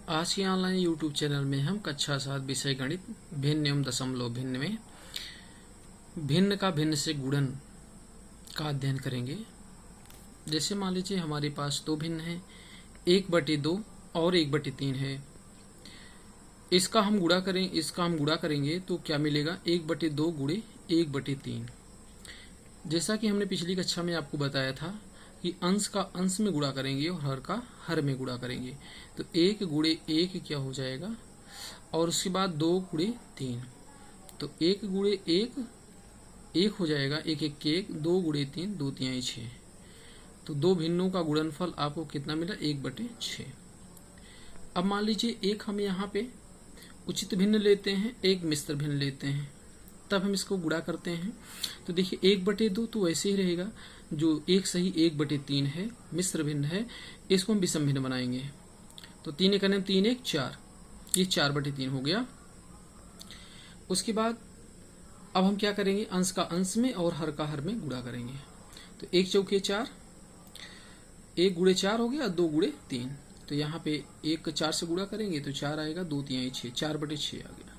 आज के online YouTube channel में हम कक्षा 7 विषय गणित भिन्न एवं दशमलव भिन्न में भिन्न का भिन्न से गुणन का अध्ययन करेंगे। जैसे मान लीजिए हमारे पास दो भिन्न है, 1/2 और 1/3 है। इसका हम गुणा करेंगे तो क्या मिलेगा, 1/2 गुणे 1/3। जैसा कि हमने पिछली कक्षा में आपको बताया था कि अंश का अंश में गुणा करेंगे और हर का हर में गुणा करेंगे, तो 1 गुणे 1 क्या हो जाएगा, और उसके बाद 2 गुणे 3, तो 1 गुणे 1 1 हो जाएगा, 1 1 के 1, 2 गुणे 3 2 3 6, तो दो भिन्नों का गुणनफल आपको कितना मिला, 1/6। अब मान लीजिए एक हम यहाँ पे उचित भिन्न लेते हैं, एक मिश्र भिन्न लेते हैं, तब हम इसको गुणा करते हैं। तो देखिए 1/2 तो वैसे ही रहेगा, जो एक सही 1/3 है, मिश्र भिन्न है, इसको हम विषम भिन्न बनाएंगे। तो 3 का नाम 3 1 4, ये 4/3 हो गया। उसके बाद अब हम क्या करेंगे, अंश का अंश में और हर का हर में गुणा करेंगे। तो 1 चौके 4, 1 गुणे 4 हो गया, 2 गुणे 3, तो यहाँ पे 1 को 4 से गुणा करेंगे तो 4 आएगा, 2 3 6, 4/6 आ गया।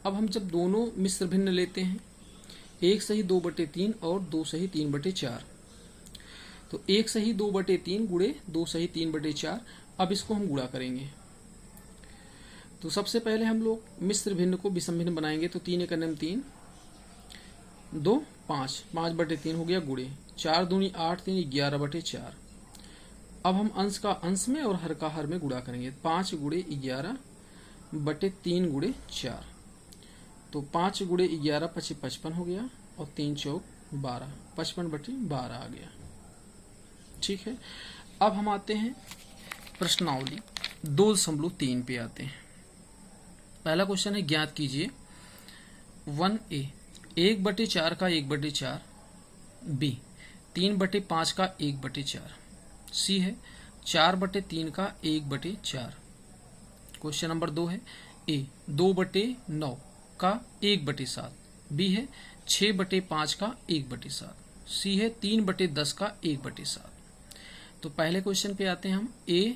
अब हम जब दोनों मिश्र भिन्न लेते हैं, 1 सही 2/3 और 2 सही 3/4, तो 1 सही 2/3 गुणे 2 सही 3/4। अब इसको हम गुणा करेंगे। तो सबसे पहले हम लोग मिश्र भिन्न को विषम भिन्न बनाएंगे। तो 3 का नाम 3, 2 5, 5/3 हो गया, गुणे 4 दूनी 8 3 11/4। अब हम अंश का अंश में और हर का हर में गुणा करेंगे। 5 गुणे 11/3 गुणे 4, तो 5 गुणे 11 25 55 हो गया, और 3 चौक 12, 55/12 आ गया। ठीक है। अब हम आते हैं प्रश्नावली 2.3 पे आते हैं। पहला क्वेश्चन है, ज्ञात कीजिए 1a 1/4 का 1/4, b 3/5 का 1/4, c है 4/3 का 1/4। क्वेश्चन नंबर 2 है, a 2/9 का 1/7, b है 6/5 का 1/7, c है 3/10 का 1/7। तो पहले क्वेश्चन पे आते हैं हम। a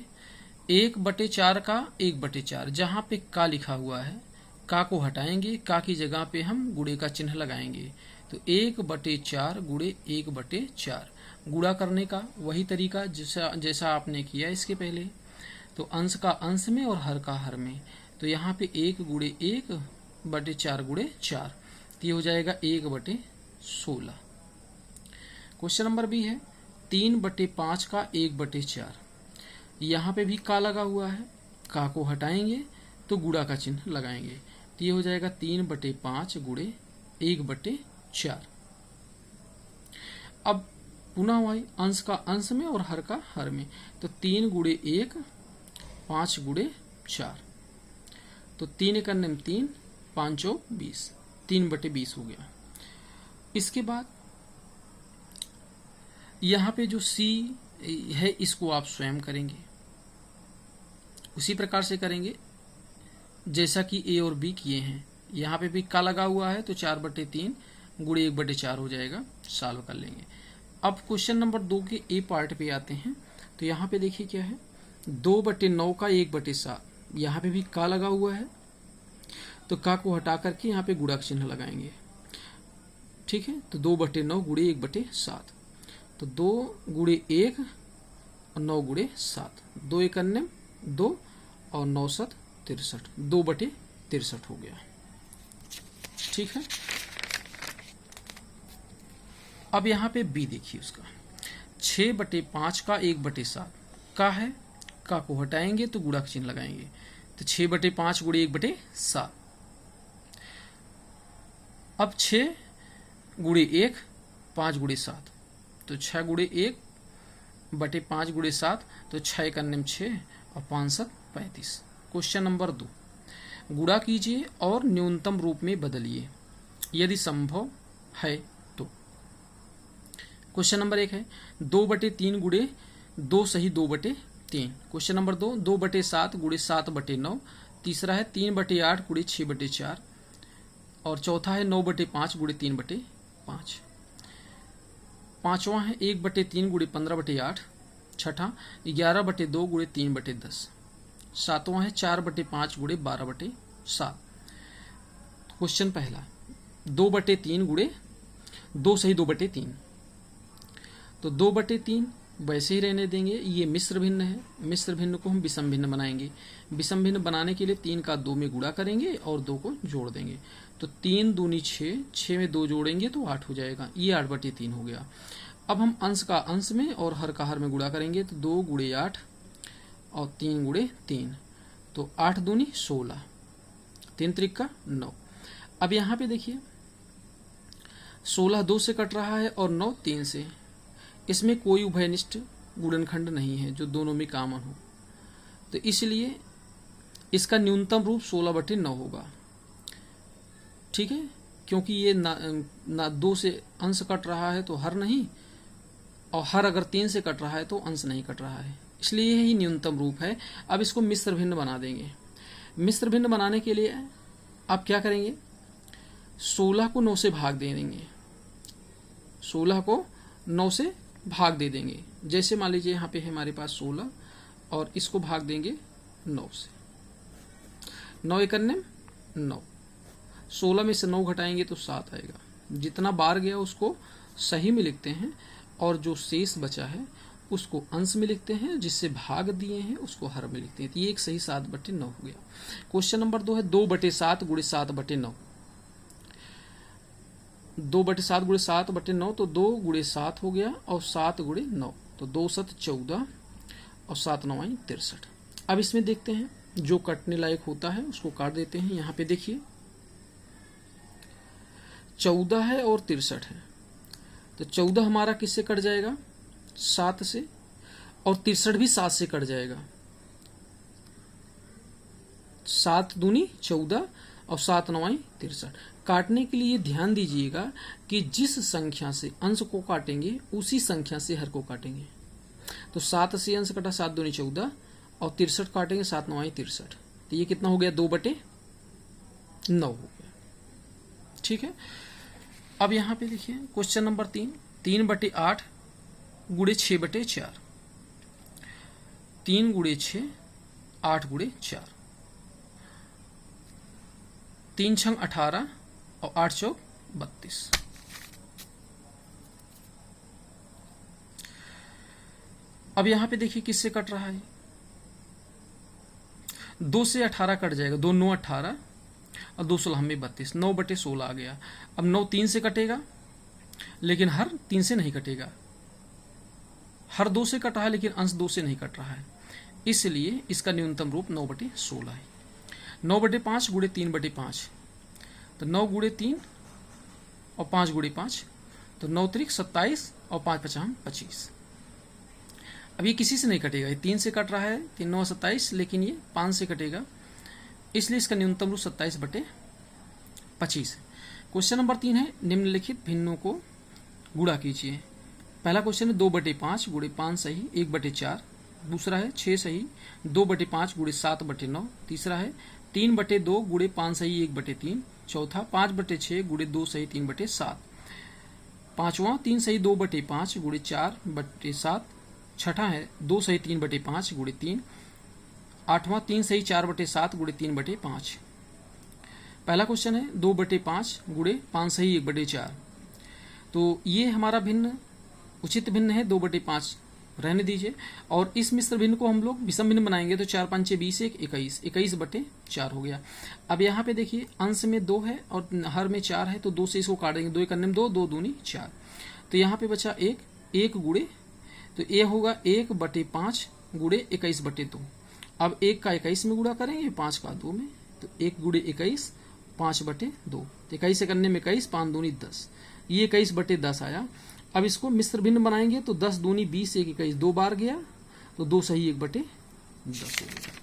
1/4 का 1/4, जहां पे का लिखा हुआ है, का को हटाएंगे, का की जगह पे हम गुणे का चिन्ह लगाएंगे। तो 1/4 गुणे 1/4, गुणा करने का वही तरीका जैसा आपने किया इसके पहले। तो अंश का अंश में और हर का हर में, तो यहाँ पे 1 गुणे 1/4 गुणे 4, तो ये हो जाएगा 1/16। क्वेश्चन नंबर बी है 3/5 का 1/4, यहाँ पे भी का लगा हुआ है, का को हटाएंगे तो गुणा का चिन्ह लगाएंगे, तो ये हो जाएगा 3/5 गुणे 1/4। अब पुनः वही अंश का अंश में और हर का हर में, तो 3 गुणे 1 5 गुणे 4, तो 3 का नाम 3, 5 20, 3/20 हो गया। इसके बाद यहाँ पे जो c है, इसको आप स्वयं करेंगे, उसी प्रकार से करेंगे जैसा कि a और b किए हैं। यहाँ पे भी का लगा हुआ है, तो 4/3 गुणे 1/4 हो जाएगा, सॉल्व कर लेंगे। अब क्वेश्चन नंबर 2 के ए पार्ट पे आते हैं। तो यहाँ पे देखिए क्या है, 2/9 का 1/7, यहाँ पे भी का लगा हुआ है, तो का को हटा करके यहाँ पे गुणा का चिन्ह लगाएंगे। ठीक है, तो 2/9 गुणे 1/7, तो 2 गुणे 1 और 9 गुणे 7, 2 1 2 और 9 7 63, 2/63 हो गया। ठीक है। अब यहाँ पे बी देखिए, उसका 6/5 का 1/7, का है, का को हटाएंगे तो गुणा का चिन्ह लगाएंगे, तो 6/5 गुणे 1/7। अब 6 गुणे 1 5 गुणे 7, तो 6 गुणे 1/5 गुणे 7, तो 6 का नाम 6 और 5 7 35। क्वेश्चन नंबर 2, गुणा कीजिए और न्यूनतम रूप में बदलिए यदि संभव है तो। क्वेश्चन नंबर 1 है 2/3 गुणे 2 सही 2/3। क्वेश्चन नंबर 2 2/7 गुणे 7/9। तीसरा है 3/8 गुणे 6/4, और चौथा है 9/5 गुणे 3/5। पांचवा है 1/3 गुणे 15/8। छठा 11/2 गुणे 3/10। सातवां है 4/5 गुणे 12/7। क्वेश्चन पहला 2/3 गुणे 2 सही 2/3, तो 2/3 वैसे ही रहने देंगे। ये मिश्र भिन्न है, मिश्र भिन्न को हम विषम भिन्न बनाएंगे। विषम भिन्न बनाने के लिए 3 का 2 में गुणा करेंगे और 2 को जोड़ देंगे, तो 3 दूनी 6, 6 में 2 जोड़ेंगे तो 8 हो जाएगा। ये 8/3 हो गया। अब हम अंश का अंश में और हर का हर में गुणा करेंगे, तो 2 गुणे 8 और 3 गुणे 3, तो 8 दूनी 16, 3 त्रिका 9। अब यहाँ पे देखिए 16 2 से कट रहा है और 9 3 से, इसमें कोई उभयनिष्ठ गुणनखंड नहीं है जो दोनों में कॉमन हो, तो इसलिए इसका न्यूनतम रूप 16/9 होगा। ठीक है, क्योंकि ये ना 2 से अंश कट रहा है तो हर नहीं, और हर अगर 3 से कट रहा है तो अंश नहीं कट रहा है, इसलिए यही न्यूनतम रूप है। अब इसको मिश्र भिन्न बना देंगे। मिश्र भिन्न बनाने के लिए आप क्या करेंगे, 16 को 9 से भाग दे देंगे, 16 को 9 से भाग दे देंगे। जैसे मान लीजिए यहाँ पे है हमारे पास 16 और इसको भाग देंगे 9 से, 9 × 9, 16 में से 9 घटाएंगे तो 7 आएगा। जितना बार गया उसको सही में लिखते हैं और जो शेष बचा है उसको अंश में लिखते हैं, जिससे भाग दिए हैं उसको हर में लिखते हैं। तो ये एक सही 7/9 हो गया। क्वेश्चन नंबर 2 है 2/7 गुणे 7/9। 2/7 गुणे 7/9, तो 2 गुणे 7 हो गया और 7 गुणे 9, तो 2 7 14 और 7 9 63। अब इसमें देखते हैं जो कटने लायक होता है उसको काट देते हैं। यहाँ पे देखिए 14 है और 63 है, तो 14 हमारा किससे कट जाएगा, 7 से, और 63 भी 7 से कट जाएगा। 7 दूनी 14 और 7 9 63। काटने के लिए ध्यान दीजिएगा कि जिस संख्या से अंश को काटेंगे उसी संख्या से हर को काटेंगे। तो 7 से अंश कटा, 7 दूनी 14 और 63 काटेंगे, 7 9 63, तो ये कितना हो गया, 2/9 हो गया। ठीक है, अब यहाँ पे देखिए क्वेश्चन नंबर 3, 3/8 गुणे 6/4, 3 गुणे 6 8 गुणे 4, 3 6 18 और 8 चौक 32। अब यहां पे देखिए किससे कट रहा है, 2 से 18 कट जाएगा, 2 9 18 और 2 16 में 32, 9/16 आ गया। अब 9 3 से कटेगा, लेकिन हर 3 से नहीं कटेगा। हर 2 से कट रहा है लेकिन अंश 2 से नहीं कट रहा है, इसलिए इसका न्यूनतम रूप 9/16 है। 9/5 गुणे 3/5, तो 9 गुणे 3 और 5 गुणे 5, तो 9 त्रिक 27 और 5 5 25। अब ये किसी से नहीं कटेगा, ये 3 से कट रहा है, 3 9 27, लेकिन ये 5 से कटेगा, इसलिए इसका न्यूनतम रूप 27/25 है। क्वेश्चन नंबर 3 है निम्नलिखित भिन्नों को गुणा कीजिए। पहला क्वेश्चन है 2/5 गुणे 5 सही 1/4, दूसरा है 6 सही 2/5 गुणे 7/9, तीसरा है 3/2 गुणे 5 सही 1/3, चौथा 5/6 गुणे 2 सही 3/7, पांचवा 3 सही 2/5 गुणे 4/7, छठा है 2 सही 3/5 गुणे 3, आठवां 3 सही 4/7 गुणे 3/5। पहला क्वेश्चन है 2/5 गुणे 5 सही 1/4, तो ये हमारा भिन्न उचित भिन्न है, 2/5 रहने दीजिए। और इस मिश्र भिन्न को हम लोग विषम भिन्न बनाएंगे, तो 4 5 20 21 21/4 हो गया। अब यहाँ पे देखिए अंश में 2 है और हर में 4 है, तो 2 से इसको काट देंगे, 2 1 2, 2 दूनी 4, तो यहाँ पे बचा 1 गुणे, तो ये होगा 1/5 गुणे 21/2। अब 1 का 21 में गुणा करेंगे, 5 का 2 में, तो 1 गुणे 21 5/2, तो 21 से करने में 21, 5 दूनी 10, ये 21/10 आया। अब इसको मिश्र भिन्न बनाएंगे, तो 10 दूनी 20 1 21, 2 बार गया, तो 2 सही 1/10 हो गया।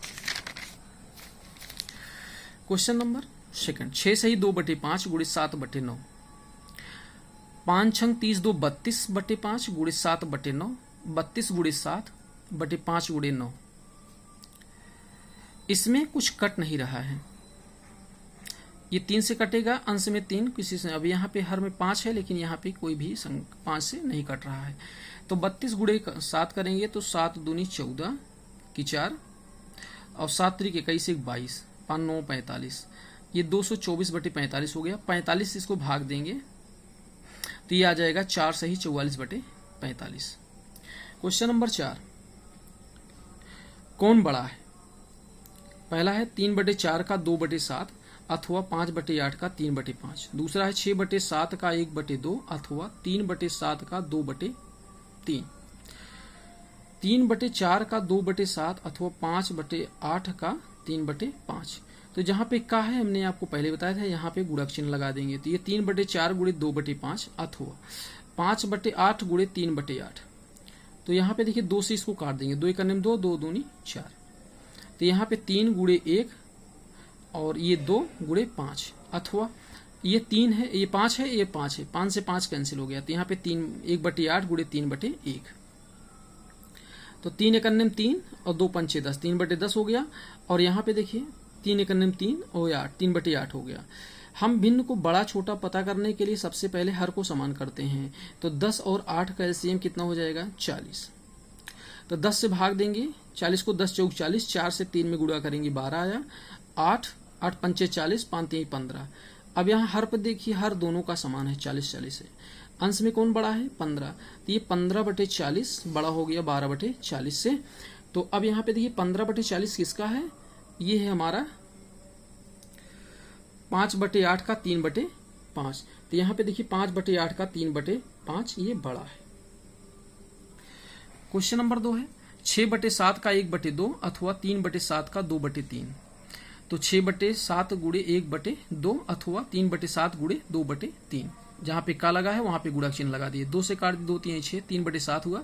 क्वेश्चन नंबर 2, 6 सही 2/5 गुणे 7/9, 5 6 30 2 32/5 गुणे 7/9, 32 गुणे 7/5 गुणे 9। इसमें कुछ कट नहीं रहा है, ये 3 से कटेगा, अंश में 3 किसी से, अब यहाँ पे हर में 5 है लेकिन यहाँ पे कोई भी 5 से नहीं कट रहा है, तो 32 गुणे 7 करेंगे, तो 7 दूनी 14 की 4, और 7 त्रिक 21 एक 22, 5 9 45, ये 224/45 हो गया। 45 इसको भाग देंगे तो ये आ जाएगा 4 सही 44/45। क्वेश्चन नंबर 4, कौन बड़ा है? पहला है 3/4 का 2/7 अथवा 5/8 का 3/5। दूसरा है 6/7 का 1/2 अथवा 3/7 का 2/3। 3/4 का 2/7 अथवा 5/8 का 3/5। तो जहां पे का है हमने आपको पहले बताया था, यहाँ पे गुणक चिन्ह लगा देंगे। तो ये 3/4 गुणे 2/5 अथवा 5/8 गुणे 3/8। तो यहाँ पे देखिए 2 से इसको काट देंगे, 2 1 2, 2 दूनी 4। तो यहाँ पे 3 गुणे 1 और ये 2 गुणे 5 अथवा ये 3 है, ये 5 है, ये 5 है, 5 से 5 कैंसिल हो गया। तो यहाँ पे 1/8 गुणे 3/1। तो 3 1 3 और 2 5 10, 3/10 हो गया। और यहाँ पे देखिए 3 1 3 और 8, 3/8 हो गया। हम भिन्न को बड़ा छोटा पता करने के लिए सबसे पहले हर को समान करते हैं। तो 10 और 8 का एलसीएम कितना हो जाएगा? 40। तो 10 से भाग देंगे 40 को, 10 चौक 40, 4 से 3 में गुणा करेंगे 12 आया, 8 8 पंचे 40, 5 3 15। अब यहाँ हर पर देखिए हर दोनों का समान है, 40 40 है। अंश में कौन बड़ा है? 15। तो ये 15/40 बड़ा हो गया 12/40 से। तो अब यहाँ पे देखिए 15/40 किसका है? ये है हमारा 5/8 का 3/5। तो यहाँ पे देखिए 5/8 का 3/5 ये बड़ा है। क्वेश्चन नंबर 2 है 6/7 का 1/2 अथवा 3/7 का 2/3। तो 6/7 गुणे 1/2 अथवा 3/7 गुणे 2/3। जहां पे का लगा है वहां पे गुणक चिन्ह लगा दिए। 2 से काट 2 3 6, 3/7 हुआ।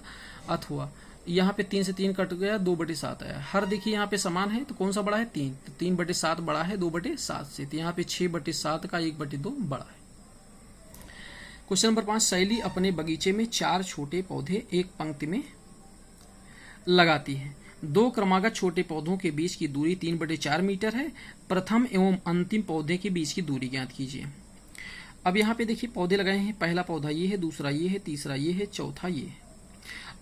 अथवा यहाँ पे 3 से 3 कट गया, 2/7 आया। हर देखिए यहाँ पे समान है, तो कौन सा बड़ा है? 3। तो 3/7 बड़ा है 2/7 से। तो यहाँ पे 6/7 का 1/2 बड़ा है। क्वेश्चन नंबर 5, शैली अपने बगीचे में 4 छोटे पौधे एक पंक्ति में लगाती है। 2 क्रमागत छोटे पौधों के बीच की दूरी 3/4 मीटर है। प्रथम एवं अंतिम पौधे के बीच की दूरी ज्ञात कीजिए। अब यहाँ पे देखिए पौधे लगाए हैं, पहला पौधा ये है, दूसरा ये है, तीसरा ये है, चौथा ये है।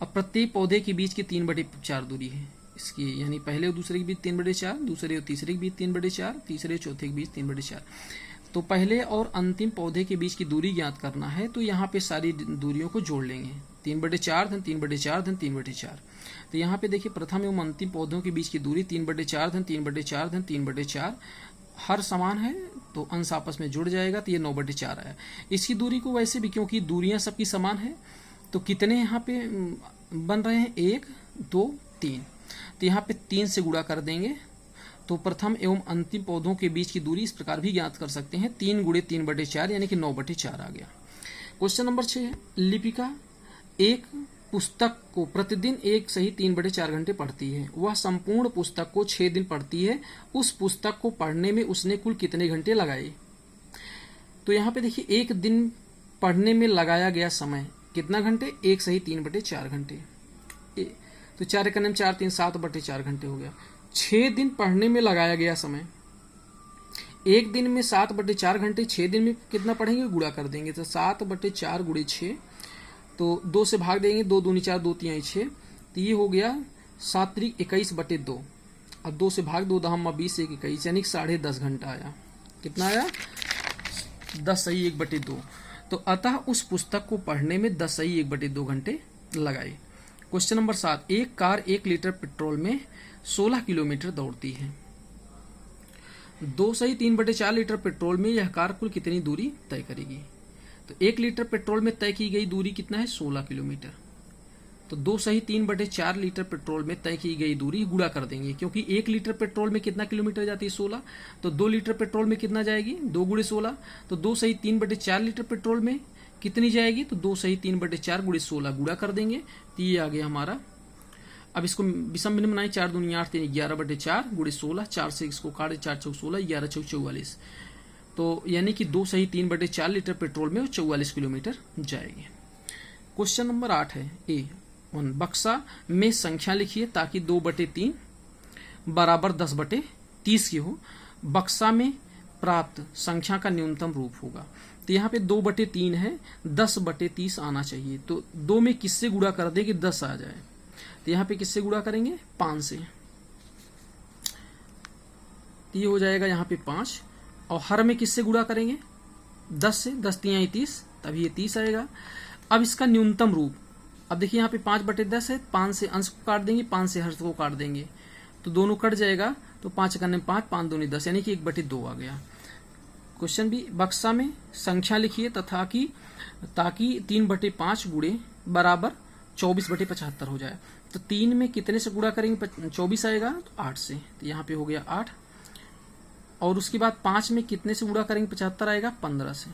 अब प्रत्येक पौधे के बीच की 3/4 दूरी है इसकी, यानी पहले और दूसरे के बीच 3/4, दूसरे और तीसरे के बीच 3/4, तीसरे और चौथे के बीच 3/4। तो पहले और अंतिम पौधे के बीच की दूरी ज्ञात करना है, तो यहाँ पे सारी दूरियों को जोड़ लेंगे। 3/4 धन 3/4 धन 3/4। तो यहाँ पे देखिए प्रथम एवं अंतिम पौधों के बीच की दूरी 3/4 धन 3/4 धन 3/4। हर समान है तो अंश आपस में जुड़ जाएगा, तो ये 9/4 आया। इसकी दूरी को वैसे भी, क्योंकि दूरियां सबकी समान है, तो कितने यहाँ पे बन रहे हैं? 1 2 3। तो यहाँ पे 3 से गुणा कर देंगे तो प्रथम एवं अंतिम पौधों के बीच की दूरी इस प्रकार भी ज्ञात कर सकते हैं, 3 गुणे 3/4 यानी कि 9/4 आ गया। क्वेश्चन नंबर 6 है, लिपिका एक पुस्तक को प्रतिदिन 1 सही 3/4 घंटे पढ़ती है। वह संपूर्ण पुस्तक को 6 दिन पढ़ती है। उस पुस्तक को पढ़ने में उसने कुल कितने घंटे लगाए? तो यहाँ पे देखिए 1 दिन पढ़ने में लगाया गया समय कितना घंटे? 1 सही 3/4 घंटे। तो 4 1 4 3 7/4 घंटे हो गया। 6 दिन पढ़ने में लगाया गया समय, एक दिन में 7/4 घंटे, 6 दिन में कितना पढ़ेंगे? गुणा कर देंगे। तो 7/4 गुणे 6, तो 2 से भाग देंगे, 2 दूनी 4, 2 3 6। तो ये हो गया 7 त्रिक 21/2। अब 2 से भाग 2 दहम 20 1 21, यानी 10.5 घंटा आया। कितना आया? 10 सही 1/2। तो अतः उस पुस्तक को पढ़ने में 10 सही 1/2 घंटे लगाए। क्वेश्चन नंबर 7, एक कार 1 लीटर पेट्रोल में 16 किलोमीटर दौड़ती है। 2 सही 3/4 लीटर पेट्रोल में यह कार कुल कितनी दूरी तय करेगी? तो 1 लीटर पेट्रोल में तय की गई दूरी कितना है? 16 किलोमीटर। तो 2 सही 3/4 लीटर पेट्रोल में तय की गई दूरी गुणा कर देंगे, क्योंकि 1 लीटर पेट्रोल में कितना किलोमीटर जाती है? 16। तो 2 लीटर पेट्रोल में कितना जाएगी? 2 गुणे 16। तो 2 सही 3/4 लीटर पेट्रोल में कितनी जाएगी? तो 2 सही 3/4 गुणे 16 गुणा कर देंगे, तो ये आ गया हमारा। अब इसको विषम भिन्न बनाए, 4 दूनी 8 3 11/4 गुणे 16, 4 से इसको काटे, 4 चौक 16, 11 चौक 44। तो यानी कि 2 सही 3/4 लीटर पेट्रोल में वो 44 किलोमीटर जाएगी। क्वेश्चन नंबर 8 है A1, बक्सा में संख्या लिखिए ताकि 2/3 बराबर 10/30 की हो। बक्सा में प्राप्त संख्या का न्यूनतम रूप होगा। तो यहाँ पे 2/3 है, 10/30 आना चाहिए। तो 2 में किससे गुणा कर दे कि 10 आ जाए? तो यहाँ पे किससे गुणा करेंगे? 5 से। तो ये हो जाएगा यहाँ पे 5, और हर में किससे गुणा करेंगे 10 से, 10 तियां 30, तभी ये 30 आएगा। अब इसका न्यूनतम रूप, अब देखिए यहाँ पे 5/10 है, 5 से अंश को काट देंगे, 5 से हर को काट देंगे, तो दोनों कट जाएगा, तो 5 करने 5, 5 दूनी 10, यानी कि 1/2 आ गया। क्वेश्चन भी, बक्सा में संख्या लिखिए ताकि 3/5 गुणे बराबर 24/75 हो जाए। तो 3 में कितने से गुणा करेंगे 24 आएगा, तो 8 से, तो यहाँ पे हो गया 8। और उसके बाद 5 में कितने से गुणा करेंगे 75 आएगा, 15 से,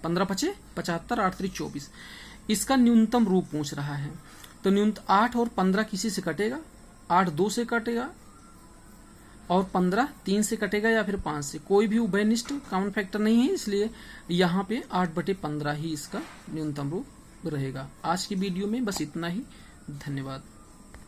15×5 75, 8×3 24। इसका न्यूनतम रूप पूछ रहा है, तो न्यूनतम 8 और 15 किसी से कटेगा, 8 2 से कटेगा, और 15 3 से कटेगा, या फिर 5 से। कोई भी उभयनिष्ठ कॉमन फैक्टर नहीं है, इसलिए यहाँ पे 8/15 ही इसका न्यूनतम रूप रहेगा। आज की वीडियो में बस इतना ही। धन्यवाद।